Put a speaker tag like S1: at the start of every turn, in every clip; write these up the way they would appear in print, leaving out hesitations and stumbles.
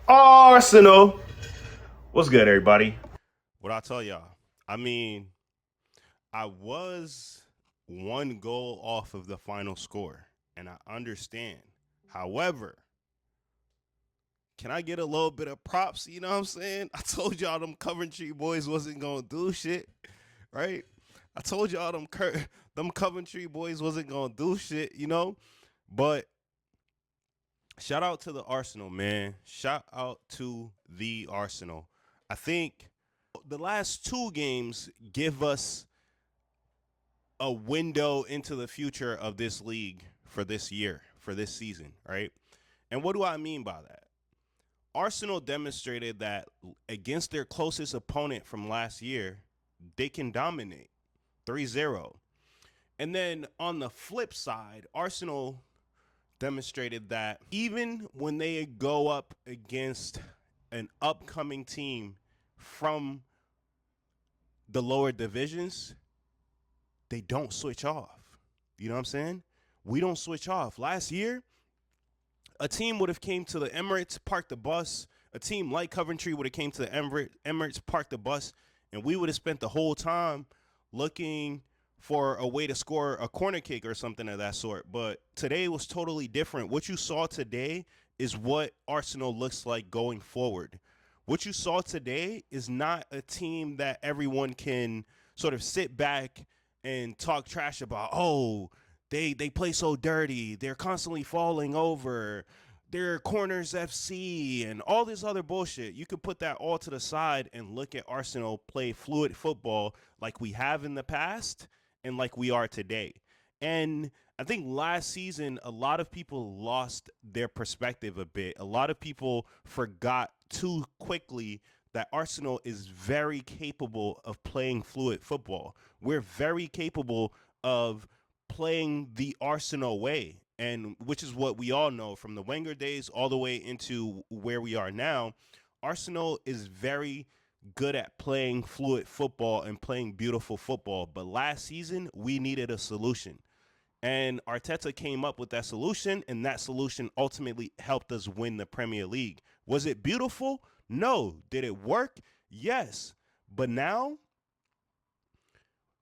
S1: Arsenal. What's good, everybody? What I tell y'all? I mean, I was one goal off of the final score, and I understand. However, can I get a little bit of props? You know what I'm saying? I told y'all them Coventry boys wasn't gonna do shit, right? I told y'all them Coventry boys wasn't gonna do shit, you know. But shout out to the Arsenal, man. Shout out to the Arsenal. I think the last two games give us a window into the future of this league for this year, for this season, right? And what do I mean by that? Arsenal demonstrated that against their closest opponent from last year, they can dominate 3-0. And then on the flip side, Arsenal demonstrated that even when they go up against an upcoming team from the lower divisions, they don't switch off. You know what I'm saying? We don't switch off. Last year, a team would have came to the Emirates, parked the bus. A team like Coventry would have came to the Emirates, parked the bus, and we would have spent the whole time looking for a way to score a corner kick or something of that sort. But today was totally different. What you saw today is what Arsenal looks like going forward. What you saw today is not a team that everyone can sort of sit back and talk trash about. Oh, they play so dirty. They're constantly falling over. They're corners FC and all this other bullshit. You could put that all to the side and look at Arsenal play fluid football like we have in the past and like we are today. And I think last season, a lot of people lost their perspective a bit. A lot of people forgot too quickly that Arsenal is very capable of playing fluid football. We're very capable of playing the Arsenal way, and which is what we all know from the Wenger days all the way into where we are now. Arsenal is very good at playing fluid football and playing beautiful football, but last season we needed a solution. And Arteta came up with that solution, and that solution ultimately helped us win the Premier League. Was it beautiful? No. Did it work? Yes. But now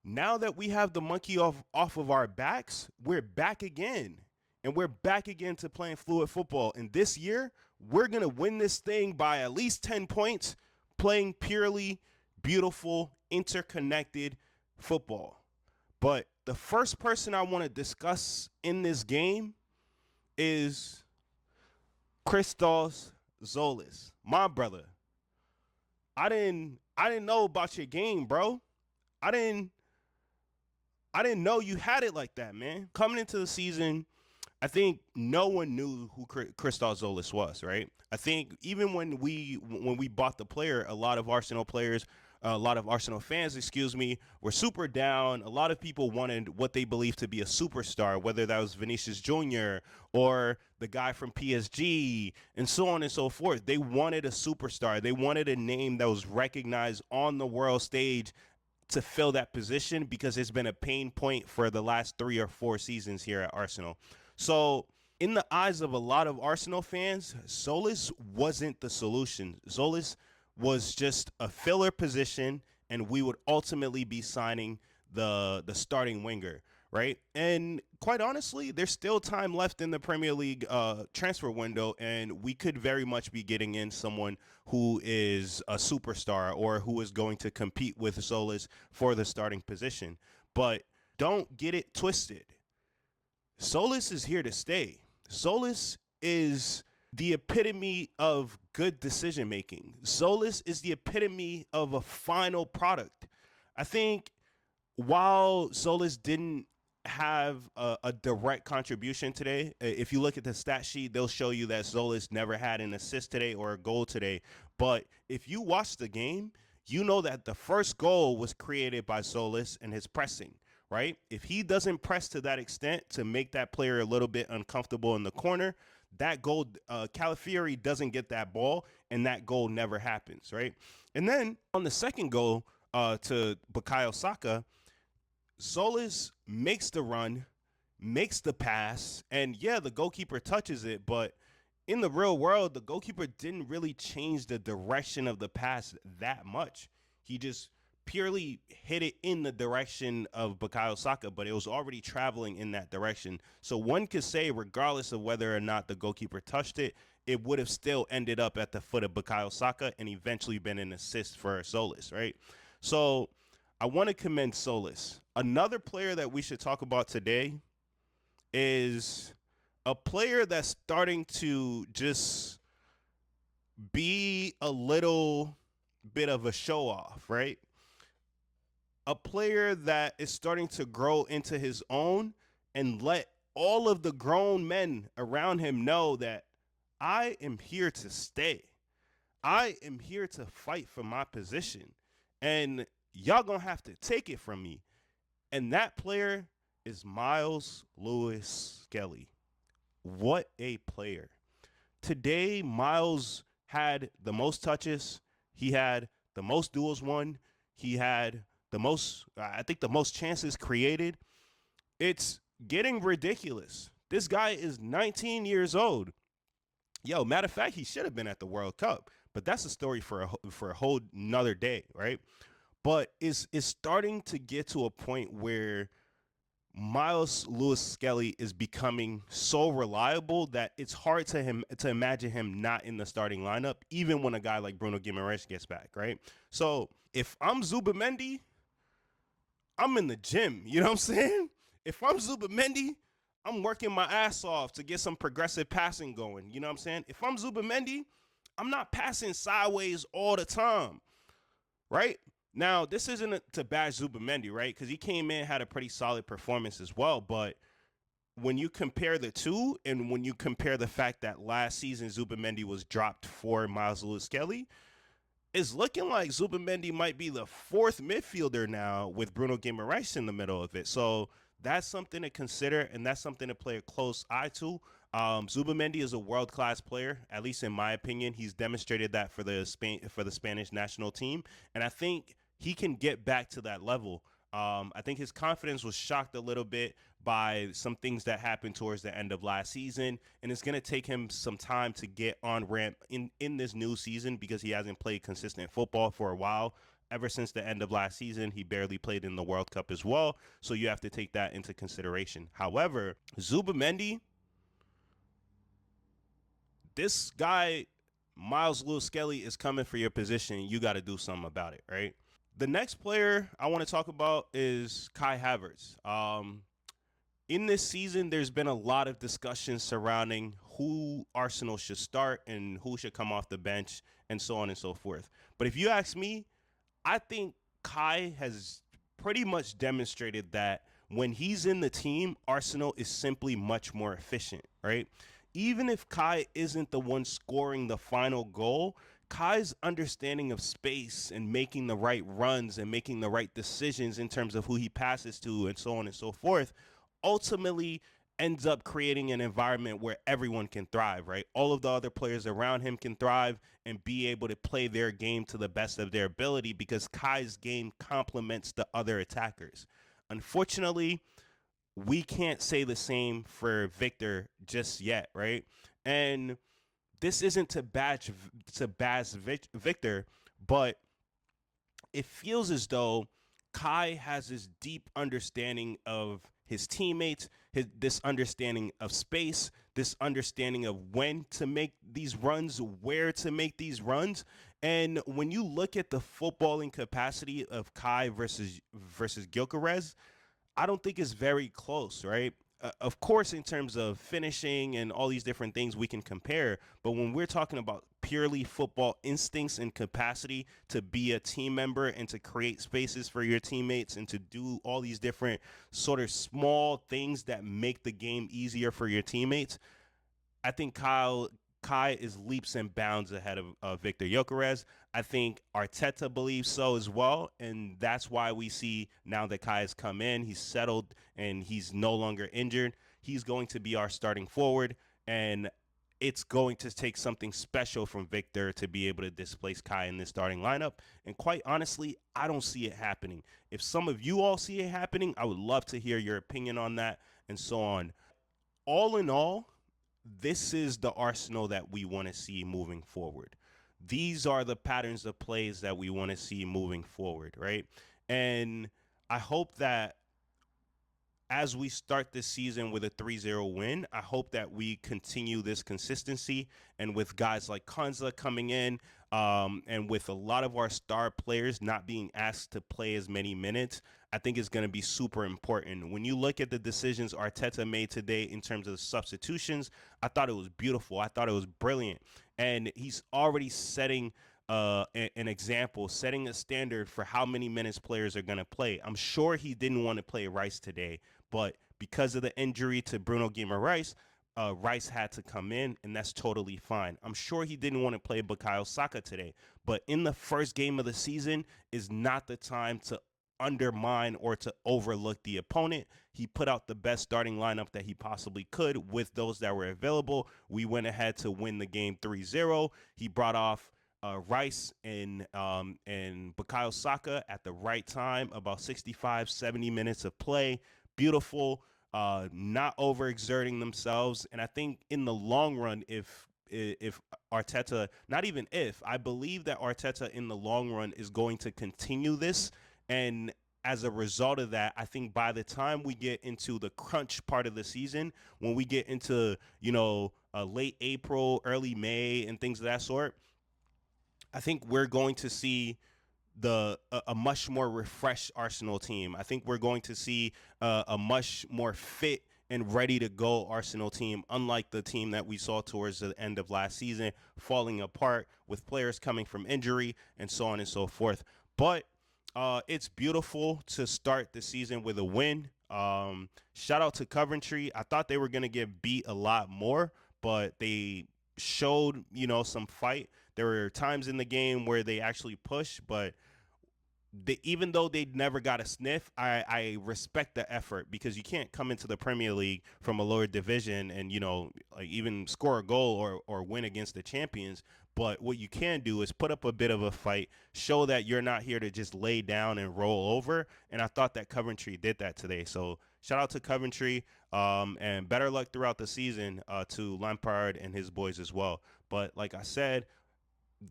S1: that we have the monkey off of our backs, we're back again. And we're back again to playing fluid football. And this year, we're going to win this thing by at least 10 points, playing purely beautiful, interconnected football. But the first person I want to discuss in this game is Christos Zolis, my brother. I didn't know about your game, bro. I didn't I didn't know you had it like that, man. Coming into the season, I think no one knew who Christos Zolis was, right? I think even when we bought the player, a lot of Arsenal players, a lot of Arsenal fans, excuse me, were super down. A lot of people wanted what they believed to be a superstar, whether that was Vinicius Jr. or the guy from PSG, and so on and so forth. They wanted a superstar. They wanted a name that was recognized on the world stage to fill that position because it's been a pain point for the last 3 or 4 seasons here at Arsenal. So, in the eyes of a lot of Arsenal fans, Solis wasn't the solution. Solis was just a filler position, and we would ultimately be signing the starting winger, right? And quite honestly, there's still time left in the Premier League transfer window, and we could very much be getting in someone who is a superstar or who is going to compete with Solis for the starting position. But don't get it twisted. Solis is here to stay. Solis is the epitome of good decision making. Solis is the epitome of a final product. I think while Solis didn't have a direct contribution today, if you look at the stat sheet, they'll show you that Solis never had an assist today or a goal today. But if you watch the game, you know that the first goal was created by Solis and his pressing, right? If he doesn't press to that extent to make that player a little bit uncomfortable in the corner, that goal, Calafiori doesn't get that ball, and that goal never happens, right? And then on the second goal to Bukayo Saka, Solis makes the run, makes the pass, and yeah, the goalkeeper touches it, but in the real world, the goalkeeper didn't really change the direction of the pass that much. He just purely hit it in the direction of Bukayo Saka, but it was already traveling in that direction. So one could say, regardless of whether or not the goalkeeper touched it, it would have still ended up at the foot of Bukayo Saka and eventually been an assist for Solis, right? So I want to commend Solis. Another player that we should talk about today is a player that's starting to just be a little bit of a show off, right? A player that is starting to grow into his own and let all of the grown men around him know that I am here to stay. I am here to fight for my position. And y'all gonna have to take it from me. And that player is Miles Lewis Skelly. What a player. Today, Miles had the most touches. He had the most duels won. He had the most, I think, the most chances created. It's getting ridiculous. This guy is 19 years old. Yo, matter of fact, he should have been at the World Cup, but that's a story for a whole another day, right? But it's starting to get to a point where Miles Lewis Skelly is becoming so reliable that it's hard to imagine him not in the starting lineup, even when a guy like Bruno Guimaraes gets back, right? So if I'm Zubamendi, I'm in the gym. You know what I'm saying? If I'm Zubamendi, I'm working my ass off to get some progressive passing going. You know what I'm saying? If I'm Zubamendi, I'm not passing sideways all the time, right? Now, this isn't to bash Zubamendi, right? Because he came in, had a pretty solid performance as well. But when you compare the two, and when you compare the fact that last season Zubamendi was dropped for Miles Lewis Kelly, it's looking like Zubamendi might be the fourth midfielder now with Bruno Guimaraes in the middle of it. So that's something to consider, and that's something to play a close eye to. Zubamendi is a world-class player, at least in my opinion. He's demonstrated that for the Spanish national team, and I think he can get back to that level. I think his confidence was shocked a little bit by some things that happened towards the end of last season, and it's going to take him some time to get on ramp in this new season because he hasn't played consistent football for a while. Ever since the end of last season, he barely played in the World Cup as well, so you have to take that into consideration. However, Zubamendi, this guy, Miles Lewis Skelly, is coming for your position. You got to do something about it, right? The next player I want to talk about is Kai Havertz. In this season, there's been a lot of discussion surrounding who Arsenal should start and who should come off the bench and so on and so forth. But if you ask me, I think Kai has pretty much demonstrated that when he's in the team, Arsenal is simply much more efficient, right? Even if Kai isn't the one scoring the final goal, Kai's understanding of space and making the right runs and making the right decisions in terms of who he passes to and so on and so forth ultimately ends up creating an environment where everyone can thrive, right? All of the other players around him can thrive and be able to play their game to the best of their ability because Kai's game complements the other attackers. Unfortunately, we can't say the same for Victor just yet, right? And this isn't to bash Victor, but it feels as though Kai has this deep understanding of his teammates, this understanding of space, this understanding of when to make these runs, where to make these runs. And when you look at the footballing capacity of Kai versus Gyökeres, I don't think it's very close, right? Of course, in terms of finishing and all these different things, we can compare. But when we're talking about purely football instincts and capacity to be a team member and to create spaces for your teammates and to do all these different sort of small things that make the game easier for your teammates, I think Kai is leaps and bounds ahead of Victor Gyökeres. I think Arteta believes so as well, and that's why we see now that Kai has come in, he's settled, and he's no longer injured. He's going to be our starting forward, and it's going to take something special from Victor to be able to displace Kai in this starting lineup. And quite honestly, I don't see it happening. If some of you all see it happening, I would love to hear your opinion on that and so on. All in all, this is the Arsenal that we want to see moving forward. These are the patterns of plays that we want to see moving forward, right? And I hope that as we start this season with a 3-0 win, I hope that we continue this consistency. And with guys like Konza coming in, and with a lot of our star players not being asked to play as many minutes, I think it's going to be super important. When you look at the decisions Arteta made today in terms of the substitutions, I thought it was beautiful. I thought it was brilliant. And he's already setting an example, setting a standard for how many minutes players are going to play. I'm sure he didn't want to play Rice today, but because of the injury to Bruno Guimaraes, Rice had to come in, and that's totally fine. I'm sure he didn't want to play Bukayo Saka today, but in the first game of the season is not the time to undermine or to overlook the opponent. He put out the best starting lineup that he possibly could with those that were available. We went ahead to win the game 3-0. He brought off Rice and Bukayo Saka at the right time, about 65, 70 minutes of play. Beautiful, not overexerting themselves. And I think in the long run, if Arteta, not even if, I believe that Arteta in the long run is going to continue this. And as a result of that, I think by the time we get into the crunch part of the season, when we get into, late April, early May, and things of that sort, I think we're going to see a much more refreshed Arsenal team. I think we're going to see a much more fit and ready to go Arsenal team, unlike the team that we saw towards the end of last season, falling apart with players coming from injury and so on and so forth. But it's beautiful to start the season with a win. Shout out to Coventry. I thought they were going to get beat a lot more, but they showed, some fight. There were times in the game where they actually pushed, but even though they never got a sniff, I respect the effort, because you can't come into the Premier League from a lower division and, like even score a goal or win against the champions. But what you can do is put up a bit of a fight, show that you're not here to just lay down and roll over. And I thought that Coventry did that today. So shout out to Coventry, and better luck throughout the season to Lampard and his boys as well. But like I said,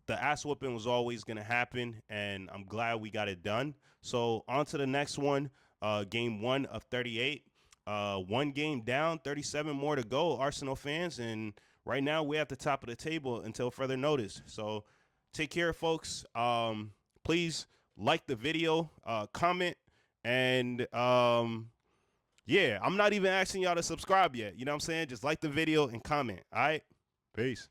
S1: the ass whooping was always going to happen, and I'm glad we got it done. So on to the next one, game 1 of 38. One game down, 37 more to go, Arsenal fans, and right now we're at the top of the table until further notice. So take care, folks. Please like the video, comment, and yeah, I'm not even asking y'all to subscribe yet. You know what I'm saying? Just like the video and comment. All right? Peace.